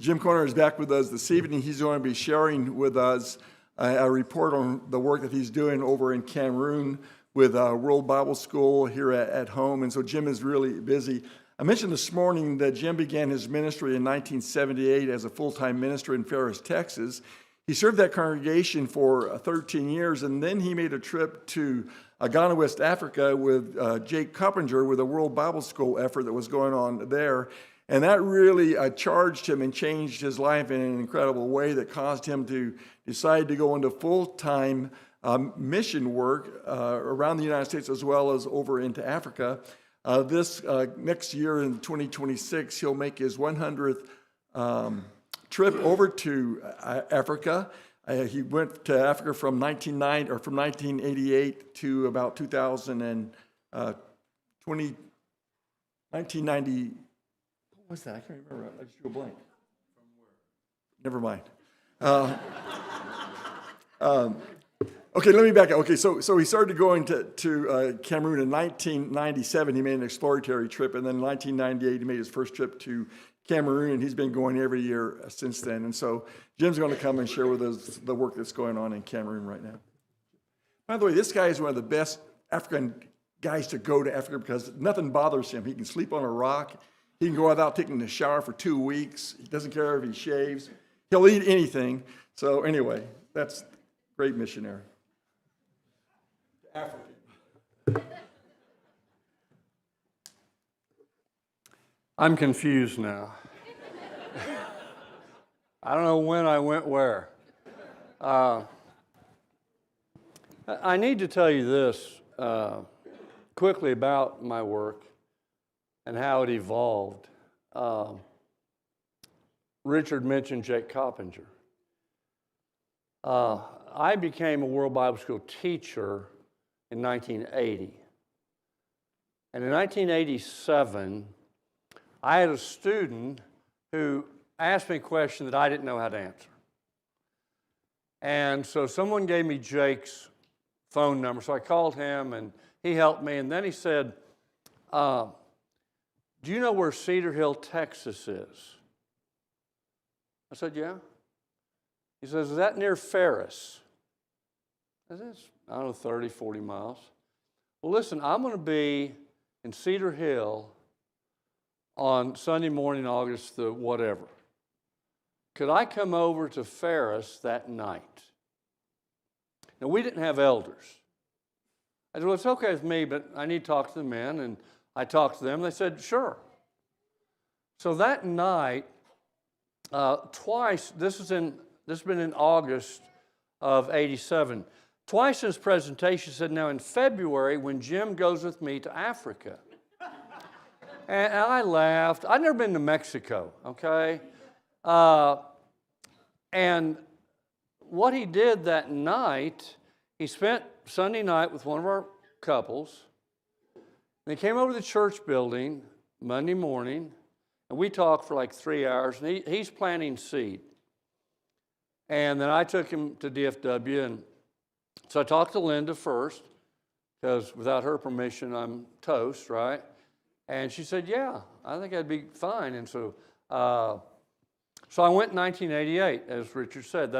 Jim Corner is back with us this evening. He's going to be sharing with us a report on the work that he's doing over in Cameroon with World Bible School here at home. And so Jim is really busy. I mentioned this morning that Jim began his ministry in 1978 as a full-time minister in Ferris, Texas. He served that congregation for 13 years, and then he made a trip to Ghana, West Africa with Jake Coppinger with a World Bible School effort that was going on there. And that really charged him and changed his life in an incredible way that caused him to decide to go into full-time mission work around the United States as well as over into Africa. This next year in 2026, he'll make his 100th trip over to Africa. He went to Africa from 1988 to about 1990. What's that? I can't remember. I just drew a blank. From where? Never mind. Okay, let me back up. Okay, so he started going to Cameroon in 1997. He made an exploratory trip, and then in 1998 he made his first trip to Cameroon, and he's been going every year since then. And so Jim's going to come and share with us the work that's going on in Cameroon right now. By the way, this guy is one of the best African guys to go to Africa because nothing bothers him. He can sleep on a rock. He can go without taking a shower for 2 weeks. He doesn't care if he shaves. He'll eat anything. So anyway, that's a great missionary. Africa. I'm confused now. I don't know when I went where. I need to tell you this quickly about my work and how it evolved. Richard mentioned Jake Coppinger. I became a World Bible School teacher in 1980. And in 1987, I had a student who asked me a question that I didn't know how to answer. And so someone gave me Jake's phone number, so I called him, and he helped me. And then he said, do you know where Cedar Hill, Texas is? I said, yeah. He says, is that near Ferris? I said, I don't know, 30, 40 miles. Well, listen, I'm going to be in Cedar Hill on Sunday morning, August the whatever. Could I come over to Ferris that night? Now, we didn't have elders. I said, well, it's okay with me, but I need to talk to the men. And I talked to them. They said, sure. So that night, twice, this has been in August of 87. Twice in his presentation, he said, now in February, when Jim goes with me to Africa. And I laughed. I'd never been to Mexico, okay? And what he did that night, he spent Sunday night with one of our couples. And he came over to the church building Monday morning, and we talked for like 3 hours, and he's planting seed. And then I took him to DFW, and so I talked to Linder first, because without her permission, I'm toast, right? And she said, yeah, I think I'd be fine. And so I went in 1988, as Richard said.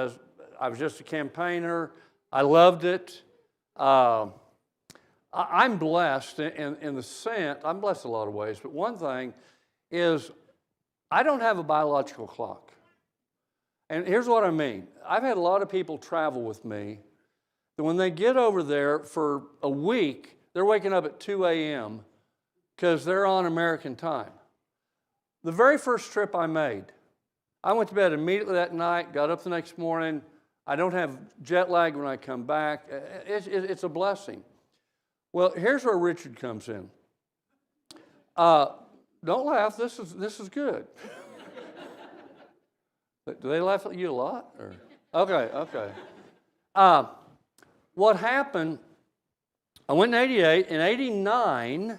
I was just a campaigner. I loved it. I'm blessed in the sense, I'm blessed a lot of ways, but one thing is I don't have a biological clock. And here's what I mean. I've had a lot of people travel with me that when they get over there for a week, they're waking up at 2 a.m. because they're on American time. The very first trip I made, I went to bed immediately that night, got up the next morning. I don't have jet lag when I come back. It's a blessing. Well, here's where Richard comes in. Don't laugh. This is good. Do they laugh at you a lot? Or? Okay. What happened, I went in 88. In 89,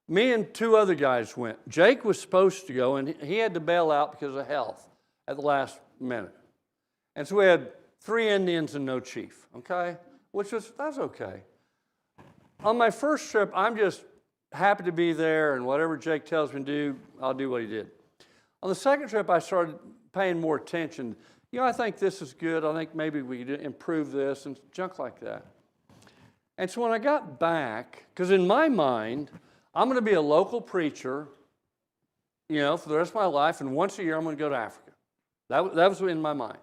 me and 2 other guys went. Jake was supposed to go, and he had to bail out because of health at the last minute. And so we had 3 Indians and no chief, okay? That's okay. On my first trip, I'm just happy to be there, and whatever Jake tells me to do, I'll do what he did. On the second trip, I started paying more attention. You know, I think this is good. I think maybe we could improve this and junk like that. And so when I got back, because in my mind, I'm going to be a local preacher, you know, for the rest of my life, and once a year I'm going to go to Africa. That was in my mind.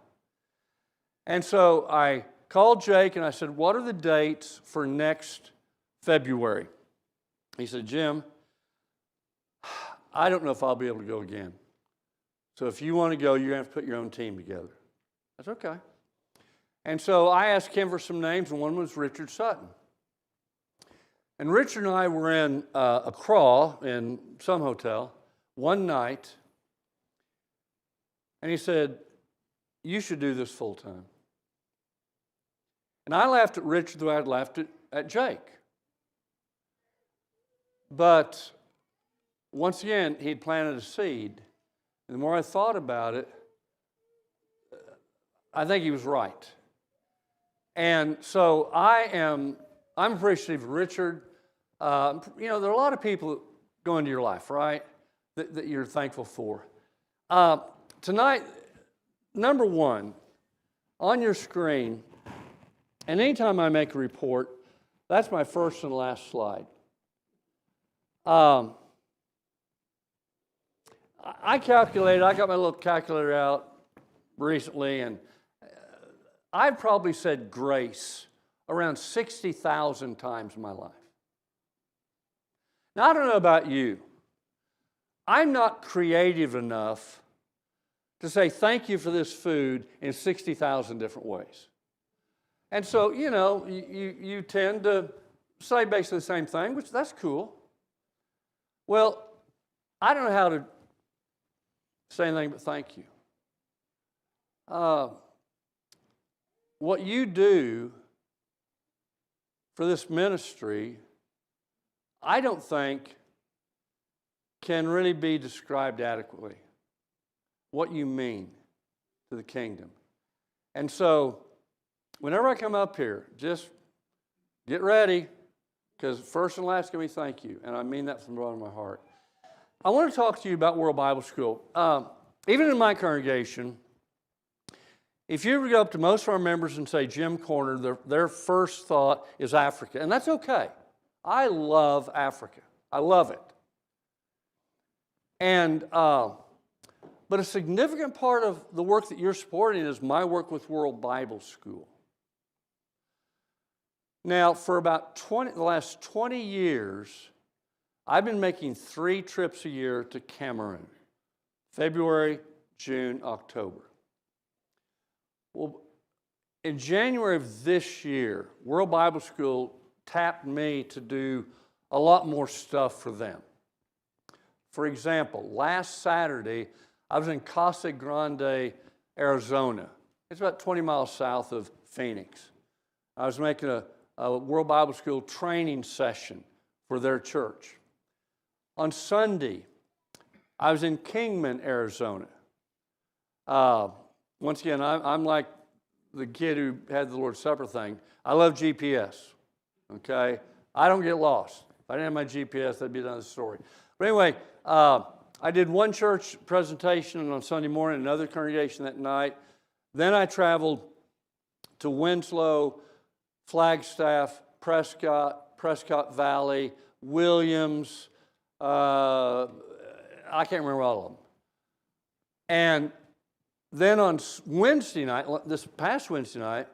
And so I called Jake and I said, what are the dates for next February? He said, Jim, I don't know if I'll be able to go again. So if you want to go, you're going to have to put your own team together. That's okay. And so I asked him for some names, and one was Richard Sutton. And Richard and I were in Accra in some hotel one night, and he said, you should do this full time. And I laughed at Richard the way I'd laughed at Jake. But once again, he'd planted a seed. And the more I thought about it, I think he was right. And so I'm appreciative of Richard. You know, there are a lot of people that go into your life, right, that you're thankful for. Tonight, number one, on your screen, and anytime I make a report, that's my first and last slide. I calculated, I got my little calculator out recently, and I've probably said grace around 60,000 times in my life. Now, I don't know about you. I'm not creative enough to say thank you for this food in 60,000 different ways. And so, you know, you tend to say basically the same thing, which that's cool. Well, I don't know how to say anything but thank you. What you do for this ministry, I don't think can really be described adequately. What you mean to the kingdom. And so, whenever I come up here, just get ready, because first and last going to be thank you, and I mean that from the bottom of my heart. I want to talk to you about World Bible School. Even in my congregation, if you ever go up to most of our members and say Jim Corner, their first thought is Africa, and that's okay. I love Africa. I love it. And but a significant part of the work that you're supporting is my work with World Bible School. Now, for about the last 20 years, I've been making 3 trips a year to Cameroon. February, June, October. Well, in January of this year, World Bible School tapped me to do a lot more stuff for them. For example, last Saturday, I was in Casa Grande, Arizona. It's about 20 miles south of Phoenix. I was making a World Bible School training session for their church. On Sunday, I was in Kingman, Arizona. Once again, I'm like the kid who had the Lord's Supper thing. I love GPS, okay? I don't get lost. If I didn't have my GPS, that'd be another story. But anyway, I did one church presentation on Sunday morning, another congregation that night. Then I traveled to Winslow, Flagstaff, Prescott Valley, Williams. I can't remember all of them. And then on Wednesday night, this past Wednesday night,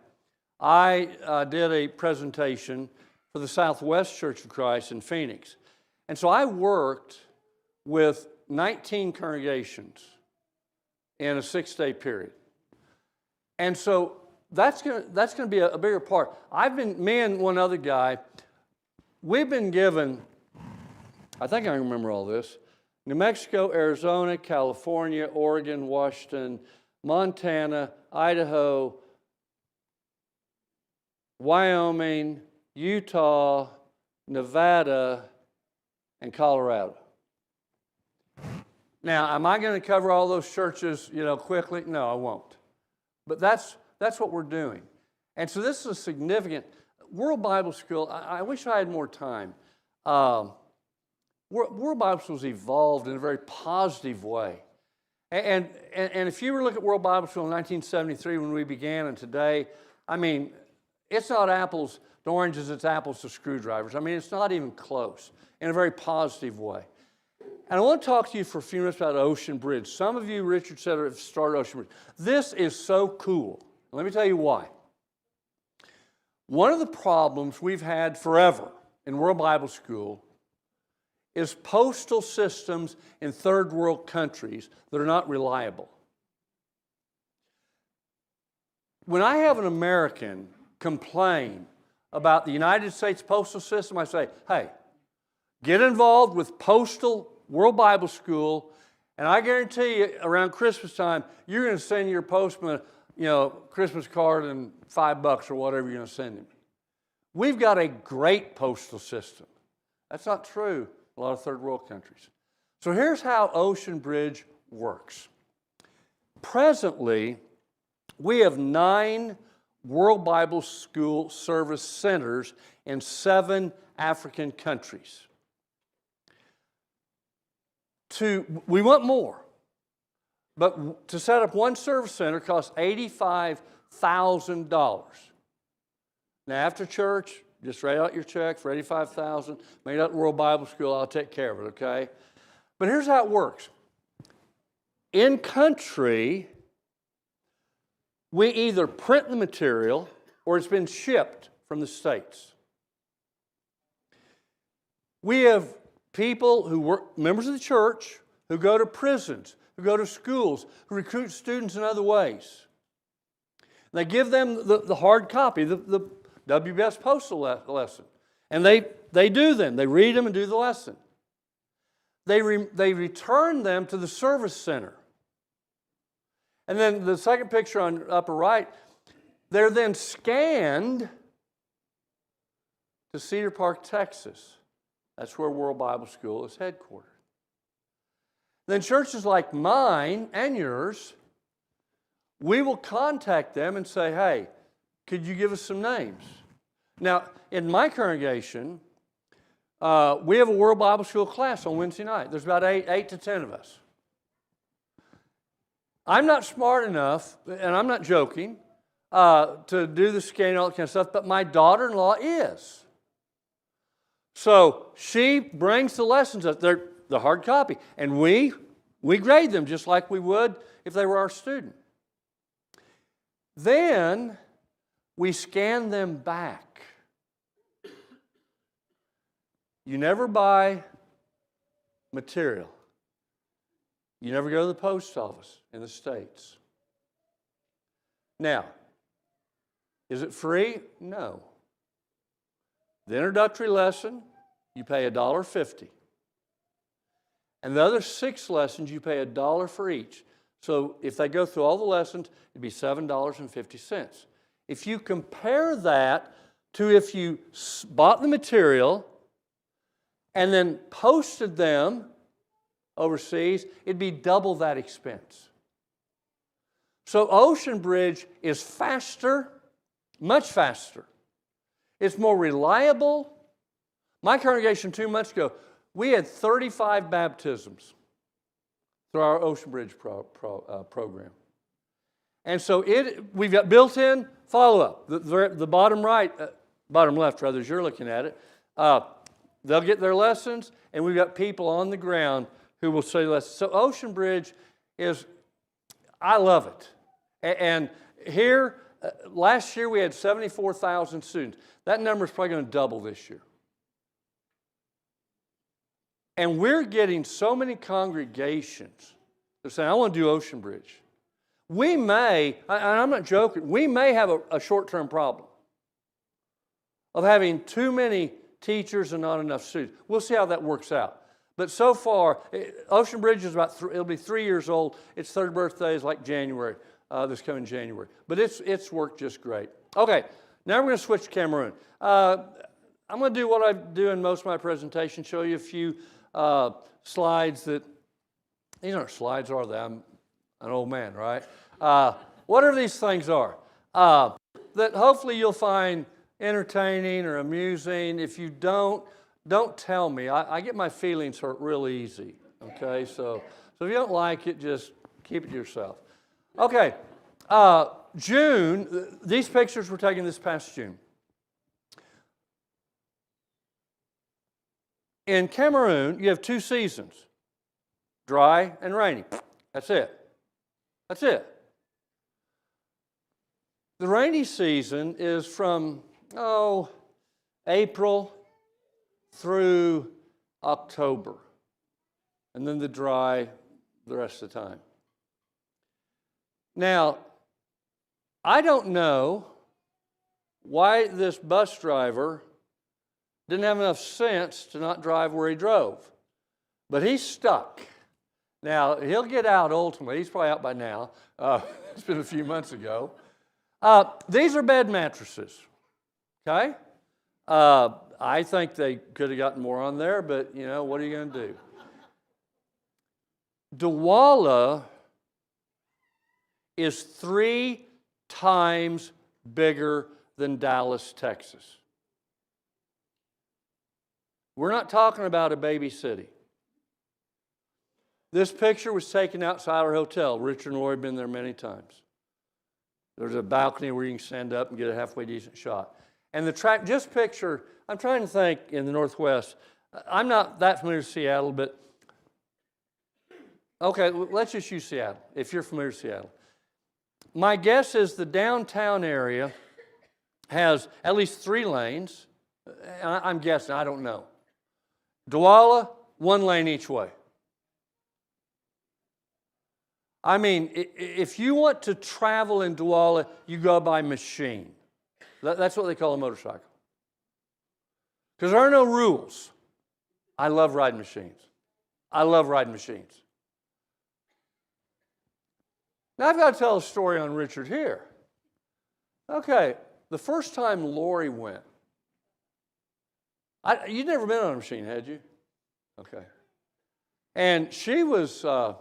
I did a presentation for the Southwest Church of Christ in Phoenix. And so I worked with 19 congregations in a 6-day period. And so that's going to be a bigger part. Me and one other guy, we've been given, I think I remember all this, New Mexico, Arizona, California, Oregon, Washington, Montana, Idaho, Wyoming, Utah, Nevada, and Colorado. Now, am I going to cover all those churches, quickly? No, I won't. But that's what we're doing. And so this is a significant, World Bible School, I wish I had more time. World Bible School has evolved in a very positive way. And if you were to look at World Bible School in 1973 when we began and today, I mean, it's not apples to oranges, it's apples to screwdrivers. I mean, it's not even close in a very positive way. And I want to talk to you for a few minutes about Ocean Bridge. Some of you, Richard said, have started Ocean Bridge. This is so cool. Let me tell you why. One of the problems we've had forever in World Bible School is postal systems in third world countries that are not reliable. When I have an American complain about the United States postal system, I say, hey, get involved with Postal World Bible School, and I guarantee you around Christmas time, you're going to send your postman, Christmas card and $5 or whatever you're going to send him. We've got a great postal system. That's not true in a lot of third world countries. So here's how Ocean Bridge works. Presently, we have 9 World Bible School service centers in 7 African countries. We want more, but to set up one service center costs $85,000. Now, after church, just write out your check for $85,000, make it out to World Bible School, I'll take care of it, okay? But here's how it works. In country, we either print the material or it's been shipped from the States. We have people who work, members of the church, who go to prisons, who go to schools, who recruit students in other ways. They give them the hard copy, the WBS postal lesson. And they do them. They read them and do the lesson. They return them to the service center. And then the second picture on the upper right, they're then scanned to Cedar Park, Texas. That's where World Bible School is headquartered. Then churches like mine and yours, we will contact them and say, hey, could you give us some names? Now, in my congregation, we have a World Bible School class on Wednesday night. There's about 8 to 10 of us. I'm not smart enough, and I'm not joking, to do the scanning and all that kind of stuff, but my daughter-in-law is. So she brings the lessons up. They're the hard copy. And we grade them just like we would if they were our student. Then we scan them back. You never buy material. You never go to the post office in the States. Now, is it free? No. The introductory lesson, you pay $1.50. And the other 6 lessons, you pay $1 for each. So if they go through all the lessons, it'd be $7.50. If you compare that to if you bought the material and then posted them overseas, it'd be double that expense. So Ocean Bridge is faster, much faster. It's more reliable. My congregation 2 months ago, we had 35 baptisms through our Ocean Bridge program. And so we've got built-in follow-up. The bottom right, bottom left rather, as you're looking at it, they'll get their lessons, and we've got people on the ground who will say lessons. So Ocean Bridge I love it. And here, last year we had 74,000 students. That number is probably going to double this year. And we're getting so many congregations that are saying, I want to do Ocean Bridge. We may, and I'm not joking, we may have a short-term problem of having too many teachers and not enough students. We'll see how that works out. But so far, Ocean Bridge is it'll be 3 years old. Its 3rd birthday is like January, this coming January. But it's worked just great. Okay, now we're going to switch to Cameroon. I'm going to do what I do in most of my presentations, show you a few slides that, these aren't slides, are they? I'm an old man, right? Whatever these things are, that hopefully you'll find entertaining or amusing. If you don't tell me. I get my feelings hurt real easy, okay? So if you don't like it, just Keep it to yourself. Okay, June, these pictures were taken this past June. In Cameroon, you have 2 seasons, dry and rainy. That's it. That's it. The rainy season is from, April through October, and then the dry the rest of the time. Now, I don't know why this bus driver didn't have enough sense to not drive where he drove, but he's stuck. Now, he'll get out ultimately. He's probably out by now. It's been a few months ago. These are bed mattresses, okay? I think they could have gotten more on there, but, what are you going to do? Douala is 3 times bigger than Dallas, Texas. We're not talking about a baby city. This picture was taken outside our hotel. Richard and Lori have been there many times. There's a balcony where you can stand up and get a halfway decent shot. And the track, just picture, I'm trying to think in the Northwest. I'm not that familiar with Seattle, but okay, let's just use Seattle, if you're familiar with Seattle. My guess is the downtown area has at least 3 lanes. I'm guessing, I don't know. Douala, 1 lane each way. I mean, if you want to travel in Douala, you go by machine. That's what they call a motorcycle. Because there are no rules. I love riding machines. I love riding machines. Now, I've got to tell a story on Richard here. Okay, the first time Lori went, you'd never been on a machine, had you? Okay. And she wasn't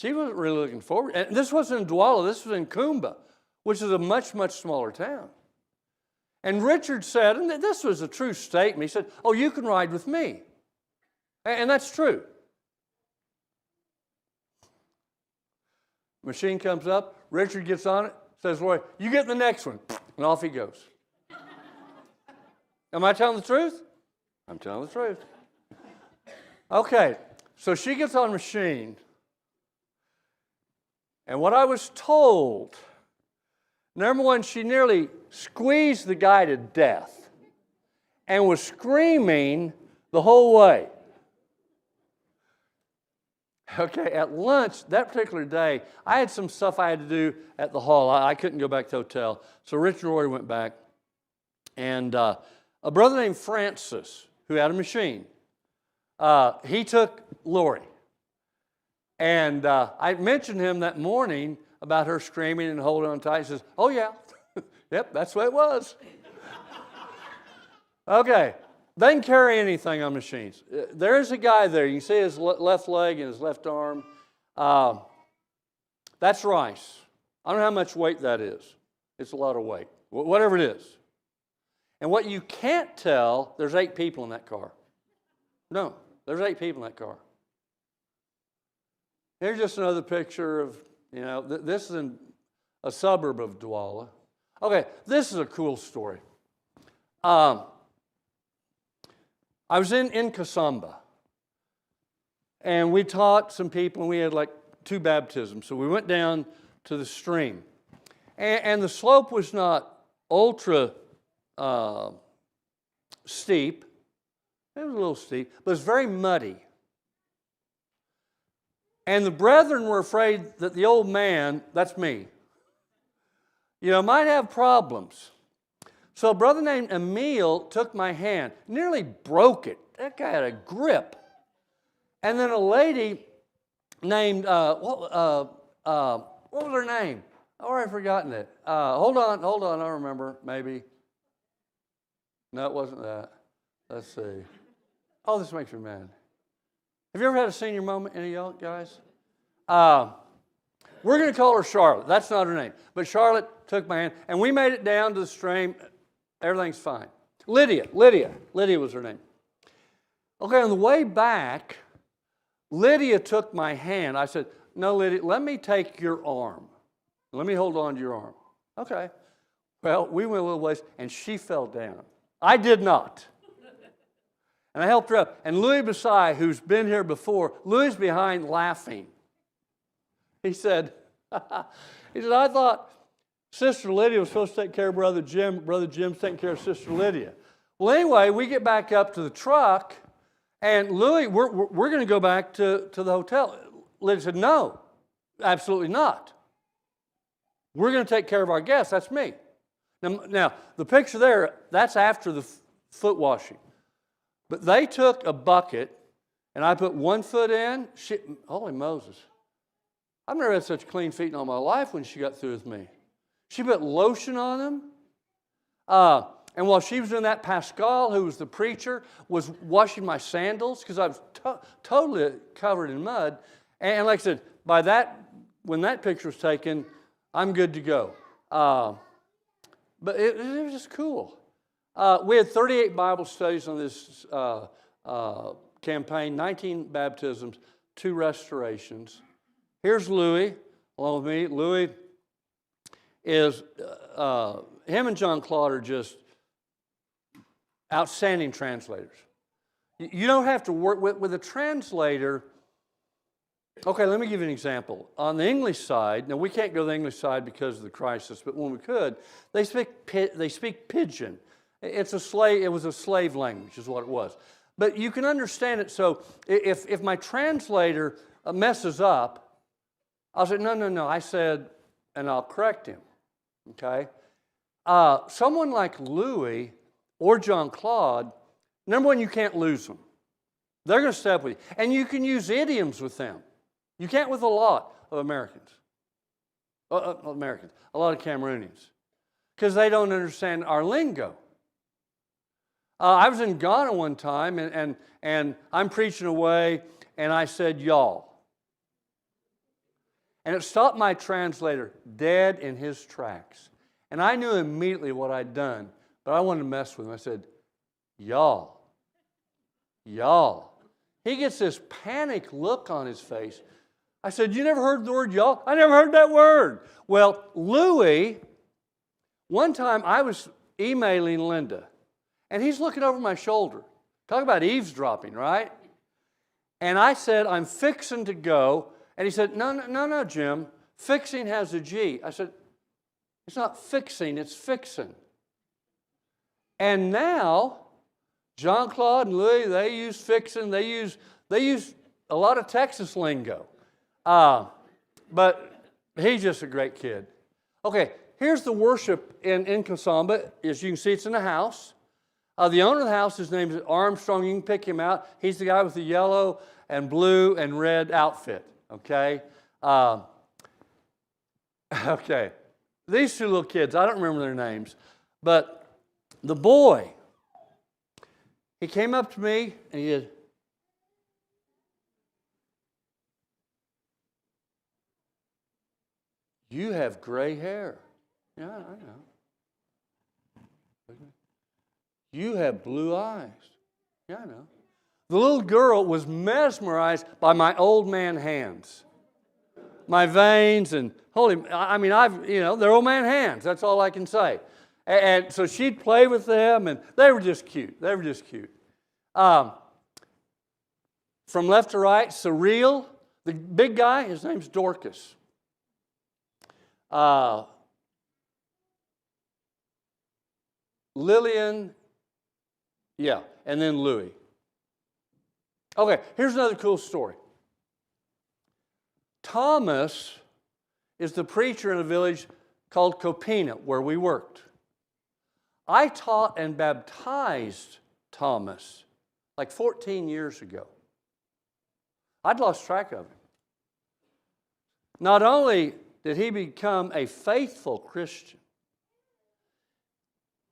really looking forward. And this wasn't in Douala, this was in Kumba, which is a much, much smaller town. And Richard said, and this was a true statement, he said, "Oh, you can ride with me." And that's true. Machine comes up, Richard gets on it, says, "Lori, you get the next one," and off he goes. Am I telling the truth? I'm telling the truth. Okay, so she gets on machine, and what I was told, number one, she nearly squeezed the guy to death and was screaming the whole way. Okay, at lunch that particular day, I had some stuff I had to do at the hall. I couldn't go back to the hotel. So Richard and Roy went back, and a brother named Francis, who had a machine, he took Lori. And I mentioned him that morning about her screaming and holding on tight. He says, "Oh, yeah, yep, that's what it was." Okay, they can carry anything on machines. There's a guy there. You can see his left leg and his left arm. That's rice. I don't know how much weight that is. It's a lot of weight, whatever it is. And what you can't tell, there's 8 people in that car. No, there's 8 people in that car. Here's just another picture of, this is in a suburb of Douala. Okay, this is a cool story. I was in Kasamba, and we taught some people, and we had like 2 baptisms. So we went down to the stream. And the slope was not ultra steep. It was a little steep, but it was very muddy. And the brethren were afraid that the old man, that's me, might have problems. So a brother named Emil took my hand, nearly broke it. That guy had a grip. And then a lady named, what was her name? I've already forgotten it. Hold on, I remember, maybe. No, it wasn't that. Let's see. Oh, this makes me mad. Have you ever had a senior moment, any of y'all guys? We're going to call her Charlotte. That's not her name. But Charlotte took my hand, and we made it down to the stream. Everything's fine. Lydia was her name. Okay, on the way back, Lydia took my hand. I said, no, Lydia, let me take your arm. Let me hold on to your arm. Okay. Well, we went a little ways, and she fell down. I did not. And I helped her up. And Louis Besai, who's been here before, Louis behind laughing. He said, I thought Sister Lydia was supposed to take care of Brother Jim. Brother Jim's taking care of Sister Lydia. Well, anyway, we get back up to the truck, and Louis, we're going to go back to the hotel. Lydia said, no, absolutely not. We're going to take care of our guests. That's me. Now, the picture there, that's after the foot washing. But they took a bucket, and I put one foot in. Holy Moses. I've never had such clean feet in all my life when she got through with me. She put lotion on them. And while she was doing that, Pascal, who was the preacher, was washing my sandals because I was totally covered in mud. And like I said, when that picture was taken, I'm good to go. But it was just cool. We had 38 Bible studies on this campaign, 19 baptisms, 2 restorations. Here's Louis, along with me. Louis is, him and John Claude are just outstanding translators. You don't have to work with a translator. Okay, let me give you an example. On the English side, now we can't go to the English side because of the crisis, but when we could, they speak Pidgin. It was a slave language is what it was. But you can understand it, so if my translator messes up, I'll say, no, I said, and I'll correct him, okay? Someone like Louis or John Claude, number one, you can't lose them. They're going to step with you. And you can use idioms with them. You can't with a lot of Americans. A lot of Cameroonians. Because they don't understand our lingo. I was in Ghana one time, and I'm preaching away, and I said, y'all. And it stopped my translator dead in his tracks. And I knew immediately what I'd done, but I wanted to mess with him. I said, y'all. Y'all. He gets this panic look on his face. I said, you never heard the word y'all? I never heard that word. Well, Louis, one time I was emailing Linda, and he's looking over my shoulder. Talk about eavesdropping, right? And I said, I'm fixing to go. And he said, no, Jim. Fixing has a G. I said, it's not fixing, it's fixing. And now, Jean-Claude and Louis, they use fixing. They use a lot of Texas lingo. But he's just a great kid. Okay, here's the worship in Kasamba. As you can see, it's in a house. The owner of the house, his name is Armstrong. You can pick him out. He's the guy with the yellow and blue and red outfit, okay? Okay, these 2 little kids, I don't remember their names, but the boy, he came up to me and he said, you have gray hair. Yeah, I know. You have blue eyes. Yeah, I know. The little girl was mesmerized by my old man hands. My veins and they're old man hands. That's all I can say. And so she'd play with them, and they were just cute. From left to right, Surreal. The big guy, his name's Dorcas. Lillian, yeah, and then Louis. Okay, here's another cool story. Thomas is the preacher in a village called Copina, where we worked. I taught and baptized Thomas like 14 years ago. I'd lost track of him. Not only did he become a faithful Christian,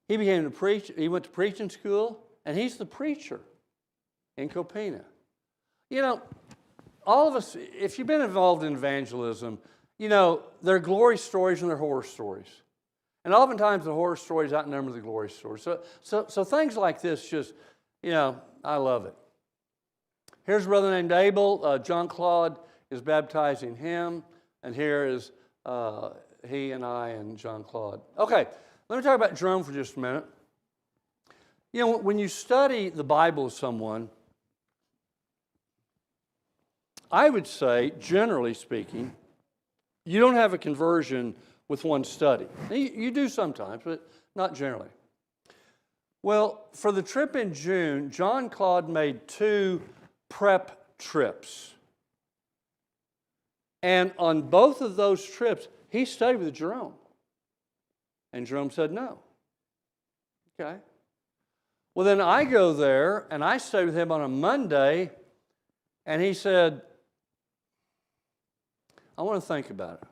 he began to preach. He went to preaching school, and he's the preacher in Copina. You know, all of us, if you've been involved in evangelism, you know, there are glory stories and there are horror stories. And oftentimes the horror stories outnumber the glory stories. So things like this just, you know, I love it. Here's a brother named Abel. John Claude is baptizing him. And here is he and I and John Claude. Okay, let me talk about Jerome for just a minute. You know, when you study the Bible with someone, I would say, generally speaking, you don't have a conversion with one study. You do sometimes, but not generally. Well, for the trip in June, John Claude made 2 prep trips. And on both of those trips, he studied with Jerome. And Jerome said no. Okay. Well, then I go there, and I studied with him on a Monday, and he said, I want to think about it.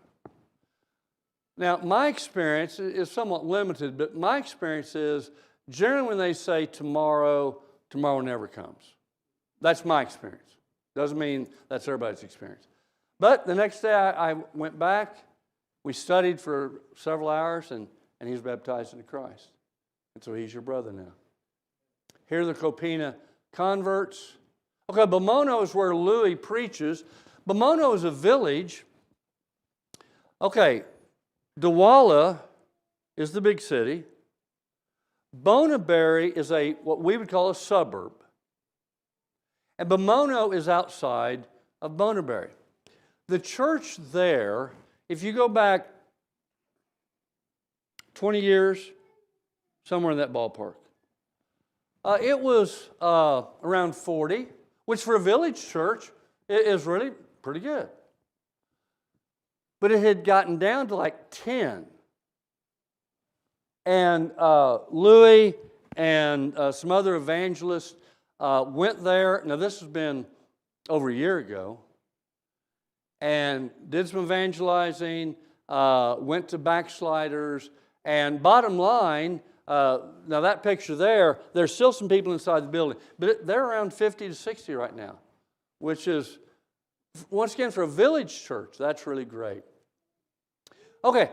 Now, my experience is somewhat limited, but my experience is generally when they say tomorrow, tomorrow never comes. That's my experience. Doesn't mean that's everybody's experience. But the next day I went back, we studied for several hours, and he was baptized into Christ. And so he's your brother now. Here are the Copina converts. Okay, Bamono is where Louis preaches. Bamono is a village. Okay, Douala is the big city. Bonaberry is what we would call a suburb. And Bamono is outside of Bonaberry. The church there, if you go back 20 years, somewhere in that ballpark, it was around 40, which for a village church is really pretty good. But it had gotten down to like 10. And Louis and some other evangelists went there. Now, this has been over a year ago. And did some evangelizing, went to backsliders. And bottom line, now that picture there's still some people inside the building. But they're around 50 to 60 right now, which is, once again, for a village church, that's really great. Okay,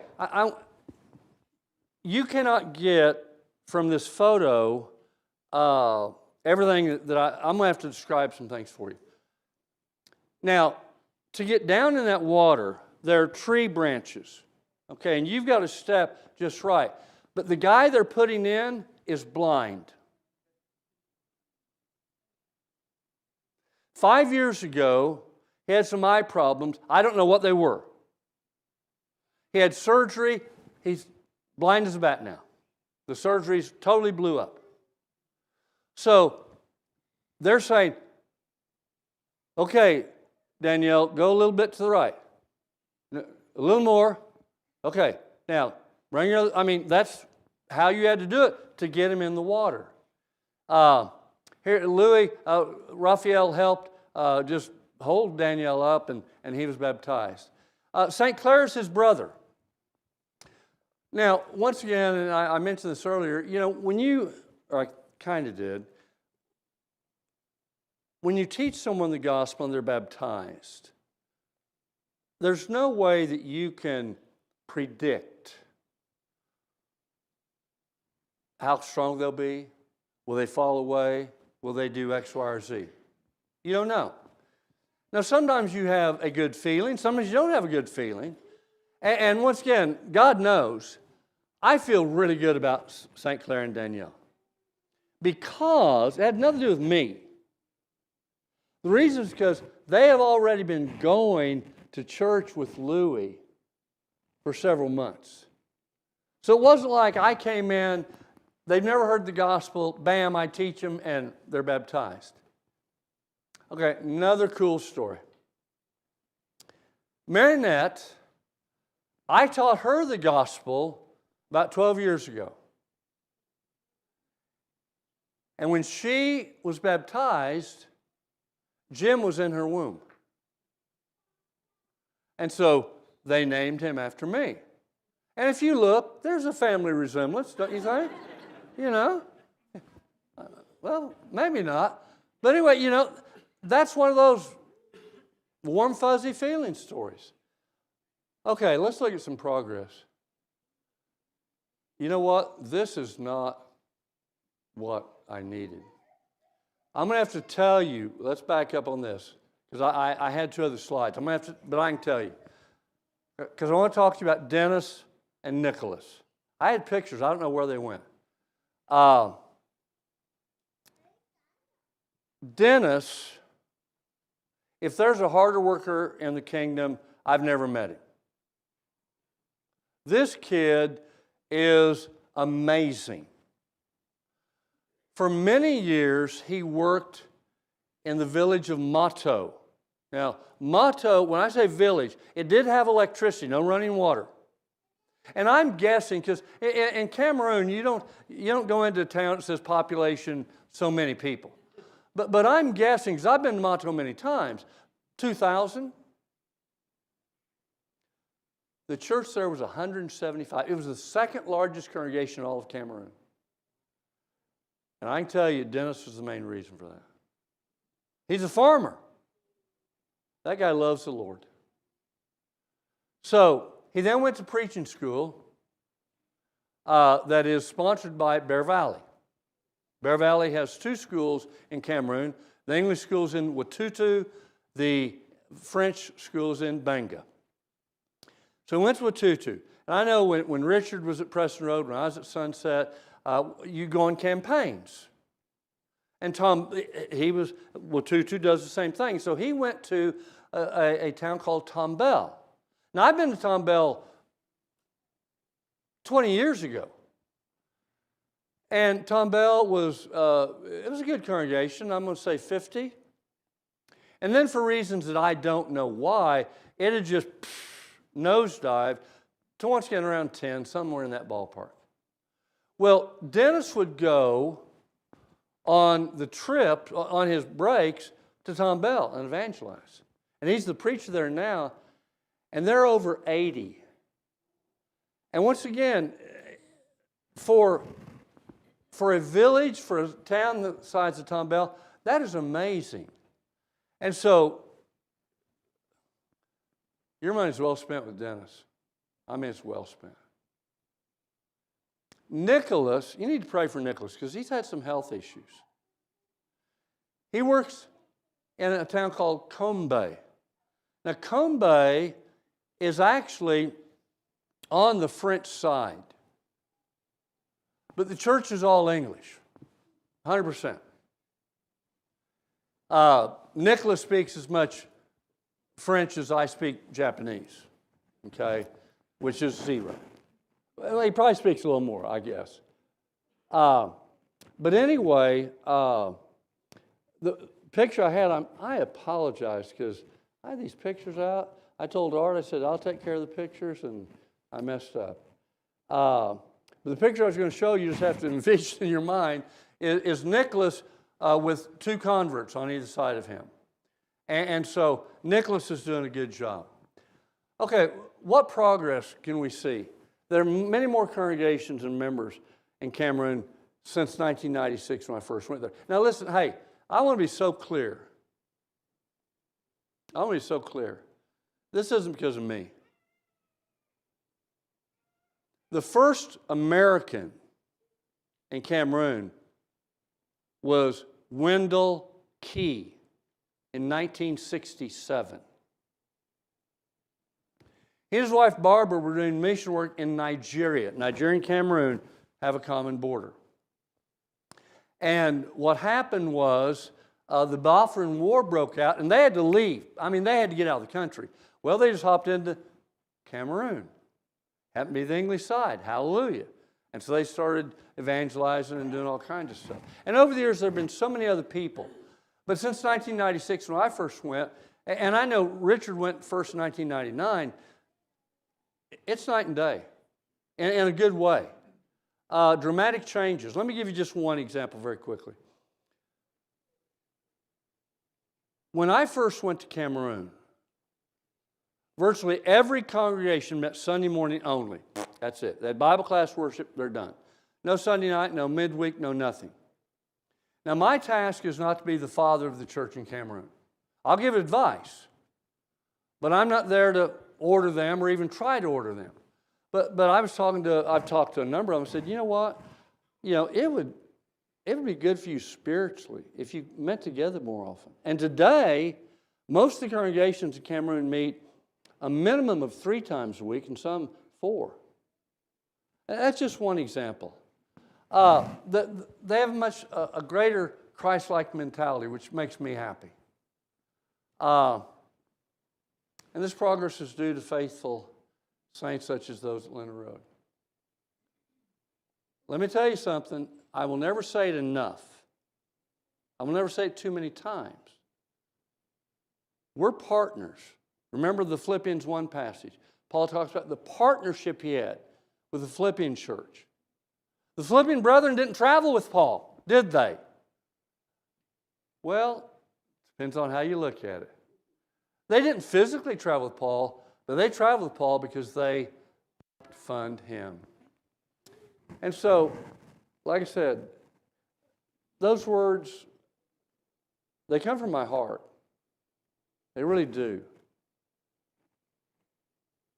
you cannot get from this photo everything that I'm going to have to describe some things for you. Now, to get down in that water, there are tree branches, okay, and you've got to step just right. But the guy they're putting in is blind. 5 years ago, he had some eye problems. I don't know what they were. He had surgery. He's blind as a bat now. The surgery's totally blew up. So they're saying, okay, Danielle, go a little bit to the right. A little more. Okay, now, bring your, that's how you had to do it to get him in the water. Here, Louis, Raphael helped just hold Danielle up, and he was baptized. St. Clair is his brother. Now, once again, and I mentioned this earlier, when you, or I kind of did, when you teach someone the gospel and they're baptized, there's no way that you can predict how strong they'll be. Will they fall away? Will they do X, Y, or Z? You don't know. Now, sometimes you have a good feeling. Sometimes you don't have a good feeling. And once again, God knows, I feel really good about St. Clair and Danielle because it had nothing to do with me. The reason is because they have already been going to church with Louis for several months. So it wasn't like I came in, they've never heard the gospel, bam, I teach them, and they're baptized. Okay, another cool story. Marinette, I taught her the gospel about 12 years ago. And when she was baptized, Jim was in her womb. And so they named him after me. And if you look, there's a family resemblance, don't you think? Well, maybe not. But anyway, that's one of those warm, fuzzy feeling stories. Okay, let's look at some progress. You know what? This is not what I needed. I'm going to have to tell you, let's back up on this, because I had 2 other slides. I'm going to have to, but I can tell you. Because I want to talk to you about Dennis and Nicholas. I had pictures. I don't know where they went. Dennis, if there's a harder worker in the kingdom, I've never met him. This kid is amazing. For many years, he worked in the village of Mato. Now, Mato, when I say village, it did have electricity, no running water. And I'm guessing, because in Cameroon, you don't go into a town that says population so many people. But I'm guessing, because I've been to Mato many times, 2,000. The church there was 175. It was the second largest congregation in all of Cameroon. And I can tell you, Dennis was the main reason for that. He's a farmer. That guy loves the Lord. So he then went to preaching school that is sponsored by Bear Valley. Bear Valley has 2 schools in Cameroon. The English school's in Watutu. The French school's in Banga. So he went to Watutu. And I know when Richard was at Preston Road, when I was at Sunset, you go on campaigns. And Watutu does the same thing. So he went to a town called Tombell. Now, I've been to Tombell 20 years ago. And Tombell was a good congregation. I'm going to say 50. And then for reasons that I don't know why, it had just nosedived to once again around 10, somewhere in that ballpark. Well, Dennis would go on the trip, on his breaks, to Tombell and evangelize. And he's the preacher there now, and they're over 80. And once again, for a village, for a town the size of Tombell, that is amazing. And so, your money's well spent with Dennis. I mean, it's well spent. Nicholas, you need to pray for Nicholas because he's had some health issues. He works in a town called Combe. Now, Combe is actually on the French side. But the church is all English, 100%. Nicholas speaks as much French as I speak Japanese, okay, which is 0. Well, he probably speaks a little more, I guess. But anyway, the picture I had, I apologize because I had these pictures out. I told Art, I said, I'll take care of the pictures, and I messed up. But the picture I was going to show you, just have to envision in your mind, is Nicholas with 2 converts on either side of him. And so Nicholas is doing a good job. Okay, what progress can we see? There are many more congregations and members in Cameroon since 1996 when I first went there. Now listen, hey, I want to be so clear. I want to be so clear. This isn't because of me. The first American in Cameroon was Wendell Key in 1967. He and his wife Barbara were doing mission work in Nigeria. Nigeria and Cameroon have a common border. And what happened was the Biafran War broke out, and they had to leave. I mean, they had to get out of the country. Well, they just hopped into Cameroon. Happened to be the English side. Hallelujah. And so they started evangelizing and doing all kinds of stuff. And over the years, there have been so many other people. But since 1996, when I first went, and I know Richard went first in 1999, it's night and day, in a good way. Dramatic changes. Let me give you just one example very quickly. When I first went to Cameroon, virtually every congregation met Sunday morning only. That's it. They had Bible class worship, they're done. No Sunday night, no midweek, no nothing. Now, my task is not to be the father of the church in Cameroon. I'll give advice, but I'm not there to order them or even try to order them. But I've talked to a number of them and said, you know what? You know, it it would be good for you spiritually if you met together more often. And today, most of the congregations in Cameroon meet a minimum of 3 times a week and some 4. And that's just one example. They have a greater Christ-like mentality, which makes me happy. And this progress is due to faithful saints such as those at Linder Road. Let me tell you something. I will never say it enough. I will never say it too many times. We're partners. Remember the Philippians 1 passage. Paul talks about the partnership he had with the Philippian church. The Philippian brethren didn't travel with Paul, did they? Well, depends on how you look at it. They didn't physically travel with Paul, but they traveled with Paul because they fund him. And so, like I said, those words, they come from my heart. They really do.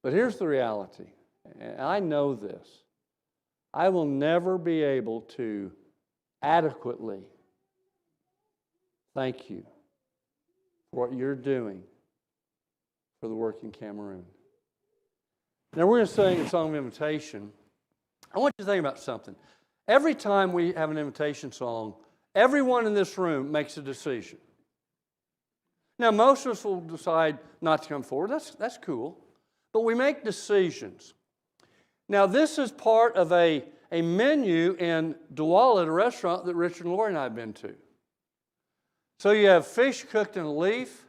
But here's the reality, and I know this. I will never be able to adequately thank you for what you're doing for the work in Cameroon. Now we're going to sing a song of invitation. I want you to think about something. Every time we have an invitation song, everyone in this room makes a decision. Now most of us will decide not to come forward. That's cool. But we make decisions. Now this is part of a menu in Douala at a restaurant that Richard and Lori and I have been to. So you have fish cooked in a leaf,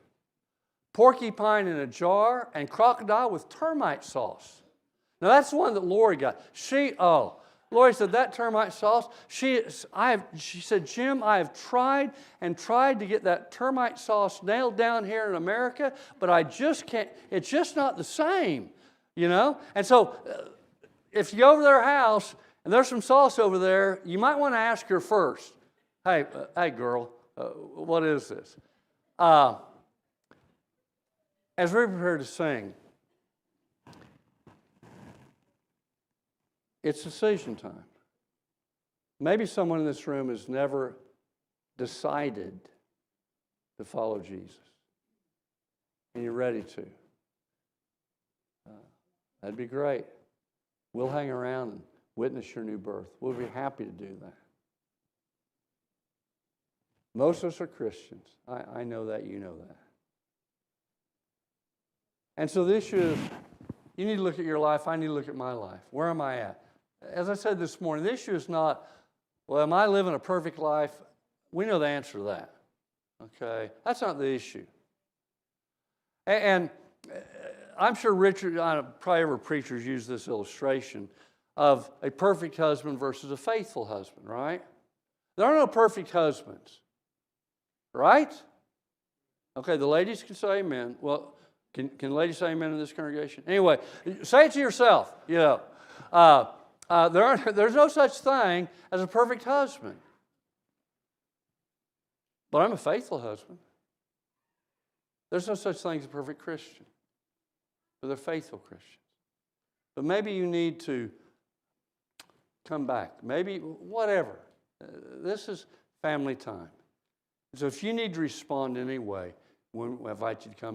porcupine in a jar, and crocodile with termite sauce. Now that's the one that Lori got. Lori said, that termite sauce, she said, Jim, I have tried and tried to get that termite sauce nailed down here in America, but I just can't, it's just not the same, you know? And so if you go over to their house and there's some sauce over there, you might want to ask her first, hey girl, what is this? As we prepare to sing, it's decision time. Maybe someone in this room has never decided to follow Jesus, and you're ready to. That'd be great. We'll hang around and witness your new birth. We'll be happy to do that. Most of us are Christians. I know that, you know that. And so the issue is, you need to look at your life, I need to look at my life. Where am I at? As I said this morning, the issue is not, well, am I living a perfect life? We know the answer to that. Okay? That's not the issue. And I'm sure Richard, probably every preacher's used this illustration of a perfect husband versus a faithful husband, right? There are no perfect husbands, right? Okay, the ladies can say amen. Well, can ladies say amen in this congregation? Anyway, say it to yourself, you know. There's no such thing as a perfect husband. But I'm a faithful husband. There's no such thing as a perfect Christian. But they're faithful Christians. But maybe you need to come back. Maybe, whatever. This is family time. So if you need to respond in any way, we invite you to come.